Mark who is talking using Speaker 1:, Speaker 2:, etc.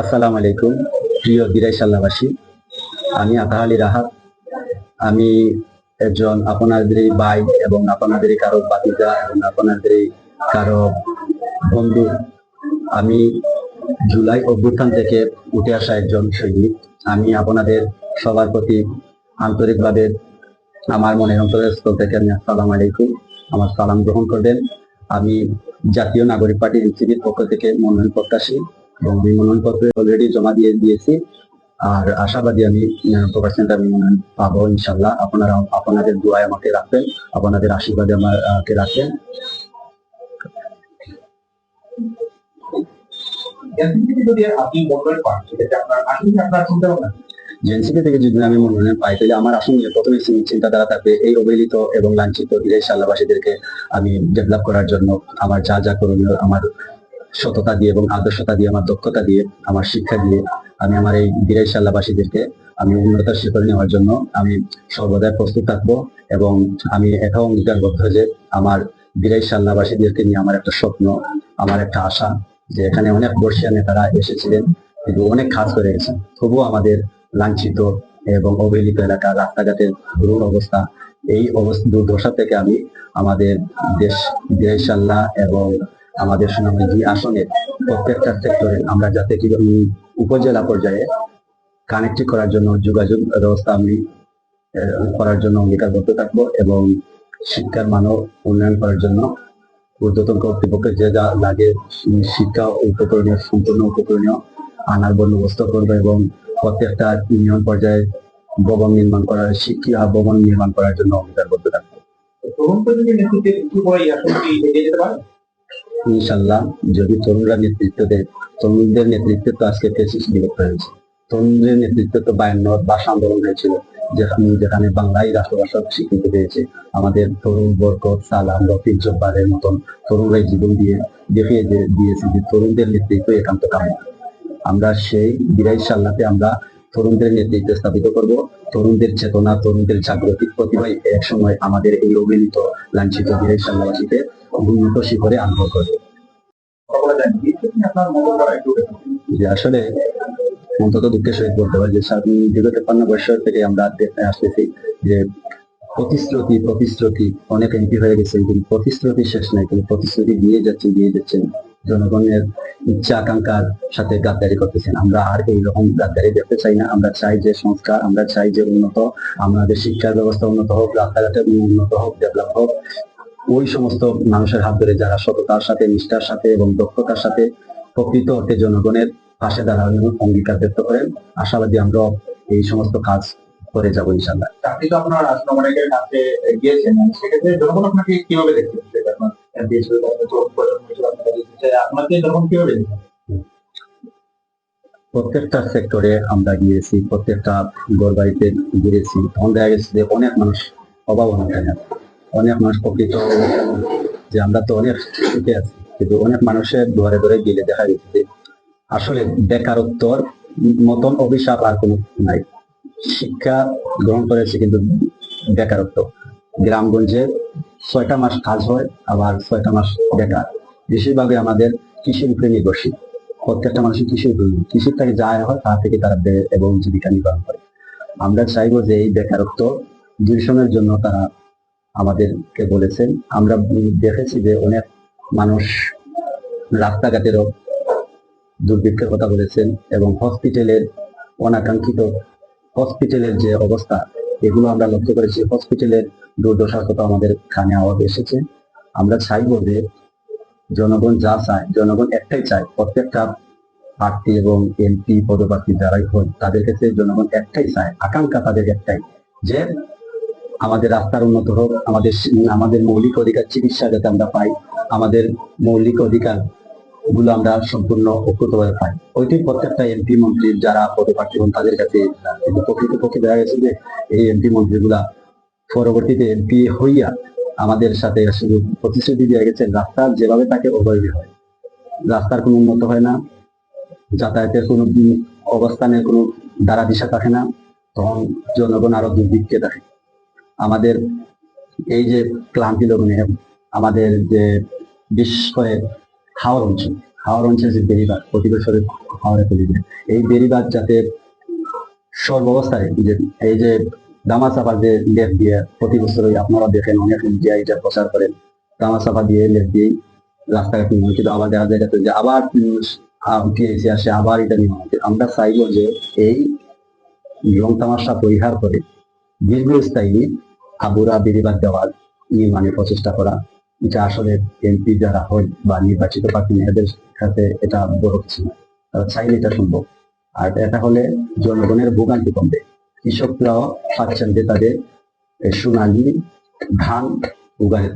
Speaker 1: আসসালামু আলাইকুম প্রিয় দিরাইশাল্লাবাসী। আমি আতাহ আলী রাহাত। আমি একজন আপনাদেরই ভাই এবং আপনাদেরই কারো বাতিজা এবং আপনাদেরই কারো বন্ধু। আমি জুলাই অভ্যুত্থান থেকে উঠে আসা একজন সৈনিক। আমি আপনাদের সবার প্রতি আন্তরিকভাবে আমার মনের অন্তরের স্থল থেকে আমি আসসালামু আলাইকুম আমার সালাম গ্রহণ করবেন। আমি জাতীয় নাগরিক পার্টি এনসিপির পক্ষ থেকে মনোনয়ন প্রত্যাশী এবং এই মনোনয়নপত্র অলরেডি জমা দিয়েছি। আর আশাবাদী আমি 90% আমি মনোনয়ন পাবো ইনশাল্লাহ। আপনারা আপনাদের দোয়ায় আমাকে রাখবেন, আপনাদের আশীর্বাদে আমাকে রাখবেন। এনসিপি থেকে যদি আমি মনোনয়ন পাই তাহলে আমার আসলে প্রথমে চিন্তাধারা থাকবে এই অবহেলিত এবং লাঞ্ছিত দিরাইশাল্লাবাসীদেরকে আমি ডেভেলপ করার জন্য আমার যা যা করণীয়, আমার সততা দিয়ে এবং আদর্শতা দিয়ে, আমার দক্ষতা দিয়ে, আমার শিক্ষা দিয়ে আমি আমার এই দিরাইশাল্লাবাসীদেরকে আমি উন্নতার শিখরে নেওয়ার জন্য আমি সর্বদাই প্রস্তুত থাকবো। এবং আমি এটাও অঙ্গীকারবদ্ধ যে আমার দিরাইশাল্লাবাসীদেরকে নিয়ে আমার একটা স্বপ্ন, আমার একটা আশা, যে এখানে অনেক বর্ষিয়া নেতারা এসেছিলেন কিন্তু অনেক কাজ করে গেছেন, তবুও আমাদের লাঞ্ছিত এবং অবহেলিত এলাকা, রাস্তাঘাটের করুণ অবস্থা, এই দুর্দশা থেকে আমি আমাদের দেশ দিরাইশাল্লাহ এবং আমাদের সুনামগঞ্জ আসনের প্রত্যেকটা সেক্টরে আমরা যাতে কি উপজেলা পর্যায়ে কানেক্ট করার জন্য যোগাযোগ ব্যবস্থা আমি করার জন্য অঙ্গীকারবদ্ধ থাকবো এবং শিক্ষার মানও উন্নয়ন করার জন্য ঊর্ধ্বতন কর্তৃপক্ষের যে যা লাগে শিক্ষা উপকরণীয়, সম্পূর্ণ উপকরণীয় আনার বন্দোবস্ত করবো এবং প্রত্যেকটা ইউনিয়ন পর্যায়ে ভবন নির্মাণ করার, শিক্ষা ভবন নির্মাণ করার জন্য অঙ্গীকারবদ্ধ থাকবো। ইনশাল্লাহ যদি তরুণরা নেতৃত্ব দেয়, তরুণদের নেতৃত্বে তো আজকে ফেসিস বিলুপ্ত হয়েছে। তরুণদের নেতৃত্বে তো 52 ভাষা আন্দোলন হয়েছিল, যেখানে বাংলাই রাষ্ট্রভাষা স্বীকৃতি পেয়েছে। আমাদের তরুণ বরকত, সালাম, রফিক, জব্বারের মতন তরুণরাই জীবন দিয়ে দেখিয়ে দিয়েছে যে তরুণদের নেতৃত্ব একান্ত কাম্য। আমরা সেই দিরাইশাল্লাহতে আমরা তরুণদের নেতৃত্বে স্থাপিত করব। তরুণদের চেতনা, তরুণদের জাগ্রতিক প্রতিভাই এক সময় আমাদের এই অবহেলিত লাঞ্ছিত দিরাইশাল্লাহবাসীকে উন্নত শিখরে আনয়ন করবে। যে আসলে অন্তত দুঃখের সহিত বলতে হয় যে বিগত 53 বছর থেকে আমরা দেখতে আসতেছি যে প্রতিশ্রুতি অনেক এমপি হয়ে গেছে, কিন্তু প্রতিশ্রুতি শেষ নাই, কিন্তু প্রতিশ্রুতি দিয়ে যাচ্ছেন জনগণের ইচ্ছা আকাঙ্ক্ষার সাথে গাদ্দারি করতেছেন। আমরা আর এইরকম গাদ্দারি দেখতে চাই না। আমরা চাই যে সংস্কার, আমরা চাই যে উন্নত, আমাদের শিক্ষার ব্যবস্থা উন্নত হোক, রাস্তাঘাটে উন্নত হোক, ডেভেলপ হোক। ওই সমস্ত মানুষের হাত ধরে যারা সততার সাথে, নিষ্ঠার সাথে এবং দক্ষতার সাথে প্রকৃত অর্থে জনগণের পাশে দাঁড়ানোর অঙ্গীকার ব্যক্ত করেন, আশাবাদী আমরা এই সমস্ত কাজ করে যাবো ইনশাল্লাহ।
Speaker 2: আপনি তো আপনার অনেকের কাছে গিয়েছেন, সেক্ষেত্রে জনগণ আপনাকে কিভাবে দেখতে আপনাকে তখন কিভাবে দেখতে?
Speaker 1: প্রত্যেকটা সেক্টরে আমরা গিয়েছি, প্রত্যেকটা ঘর বাড়িতে ঘুরেছি, তখন দেখা গেছে যে অনেক মানুষ অভাব অনটনে আছে, অনেক মানুষ প্রকৃত যে আমরা তো অনেক সুখে আছি, কিন্তু অনেক মানুষের ঘরে ঘরে গেলে দেখা গেছে যে আসলে বেকারত্বর মতন অভিশাপ আর কোনো নাই। শিক্ষা গ্রহণ করেছে কিন্তু বেকারত্ব। গ্রামগঞ্জে 6টা মাস কাজ হয়, আবার 6টা মাস বেকার। বেশিরভাগই আমাদের কৃষির উপরে নির্ভরশীল। প্রত্যেকটা মানুষের কৃষির থেকে যা আয় হয় তা থেকে তারা এবং জীবিকা নির্বাহ করে। আমরা চাইবো যে এই বেকারত্ব দূষণের জন্য তারা আমাদেরকে বলেছেন। আমরা দেখেছি যে অনেক মানুষ রাস্তাঘাটেরও দুর্ভিক্ষের কথা বলেছেন এবং হসপিটালের অনাকাঙ্ক্ষিত হসপিটালের যে অবস্থা, এগুলো আমরা লক্ষ্য করেছি। হসপিটালের দুর্দশার কথা আমাদের কানে আওয়াজ এসেছে। আমরা চাইবো যে জনগণ যা চায়, জনগণ একটাই চায়, প্রত্যেকটা প্রার্থী এবং এমপি পদপ্রার্থী যারাই হয় তাদের ক্ষেত্রে জনগণ একটাই চায়, আকাঙ্ক্ষা তাদের একটাই, যে আমাদের রাস্তার উন্নত হোক, আমাদের মৌলিক অধিকার চিকিৎসা যাতে আমরা পাই, আমাদের মৌলিক অধিকার গুলো আমরা সম্পূর্ণ অক্ষতভাবে পাই। ওইটি প্রত্যেকটা এমপি মন্ত্রী যারা পদপ্রার্থী হন তাদের কাছে। কিন্তু প্রকৃতপক্ষে দেখা গেছে যে এই এমপি মন্ত্রীগুলা পরবর্তীতে এমপি হইয়া আমাদের সাথে প্রতিশ্রুতি দিয়ে গেছেন রাস্তার যেভাবে তাকে ওভাবে হয়, রাস্তার কোনো উন্নত হয় না, যাতায়াতের কোনো অবস্থানের কোনো দ্বারা দিশা থাকে না, তখন জনগণ আরো দুর্ভিক্ষে থাকে। আমাদের এই যে ক্লান্তি লগ্নে আমাদের যে বিশেষ করে হাওড় অঞ্চলের যে বেড়িবাঁধ প্রতি বছরের হাওড়ে তৈরি হয়, এই বেড়িবাঁধ যাতে সর্বাবস্থায় যে এই যে দামাচাপা যে লেপ দিয়ে প্রতি বছরই আপনারা দেখেন অনেক মিডিয়া এটা প্রচার করেন, দামাচাপা দিয়ে লেপ দিয়েই রাস্তাঘাট নির্মাণ, কিন্তু আবার দেখা যায় যে আবার টিএসি আসে, আবার এটা নির্মাণ হচ্ছে। আমরা চাইবো যে এই রং তামাশা পরিহার করে দীর্ঘস্থায়ী আবুরা বেড়িবাঁধ দেওয়ার নির্মাণের প্রচেষ্টা করা। এটা আসলে এমপি যারা হয় বা নির্বাচিত প্রার্থী এদের কাছে এটা বড় কিছু না, তারা চাইলে এটা সম্ভব। আর এটা হলে জনগণের ভোগান্তি কমবে, কৃষকরাও পাচ্ছেন যে তাদের সোনালী ধান উগানে